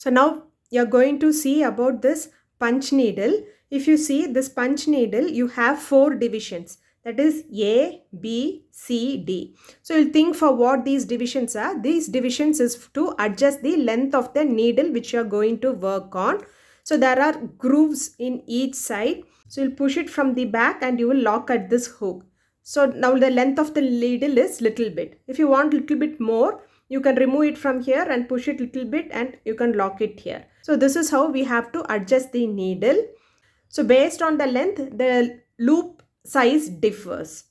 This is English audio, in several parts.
So now you're going to see about this punch needle. If you see this punch needle, you have 4 divisions. That is A, B, C, D. So you'll think for what these divisions are. These divisions is to adjust the length of the needle which you are going to work on. So there are grooves in each side. So you'll push it from the back and you will lock at this hook. So now the length of the needle is little bit. If you want little bit more, you can remove it from here and push it little bit and you can lock it here. So this is how we have to adjust the needle. So based on the length, the loop size differs.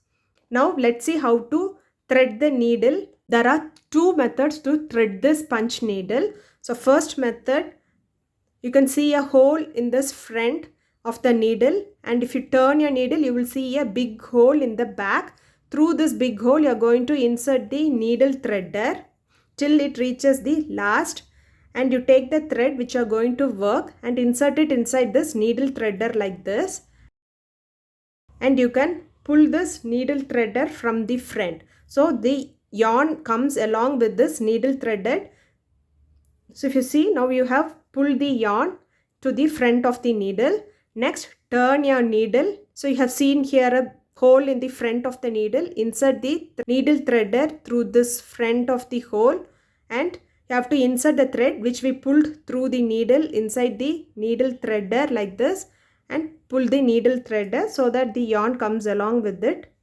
Now let's see how to thread the needle. There are 2 methods to thread this punch needle. So first method, you can see a hole in this front of the needle, and if you turn your needle, you will see a big hole in the back. Through this big hole, you are going to insert the needle threader till it reaches the last, and you take the thread which you are going to work and insert it inside this needle threader like this, and you can pull this needle threader from the front. So the yarn comes along with this needle threaded. So if you see, now you have pulled the yarn to the front of the needle. Next, turn your needle. So you have seen here a hole in the front of the needle. Insert the needle threader through this front of the hole, and you have to insert the thread which we pulled through the needle inside the needle threader like this, and pull the needle threader so that the yarn comes along with it.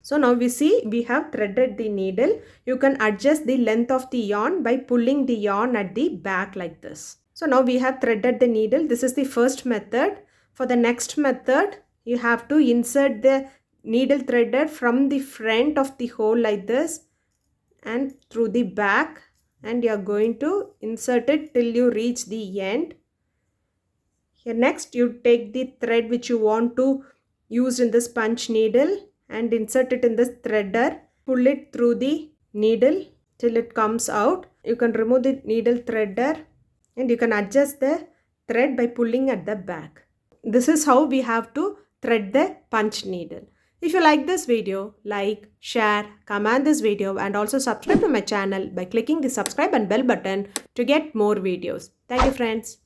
So now we see we have threaded the needle. You can adjust the length of the yarn by pulling the yarn at the back like this. So now we have threaded the needle. This is the first method. For the next method, you have to insert the needle threader from the front of the hole like this and through the back, and you are going to insert it till you reach the end. Here next, you take the thread which you want to use in this punch needle and insert it in this threader. Pull it through the needle till it comes out. You can remove the needle threader and you can adjust the thread by pulling at the back. This is how we have to thread the punch needle. If you like this video, like, share, comment this video and also subscribe to my channel by clicking the subscribe and bell button to get more videos. Thank you friends.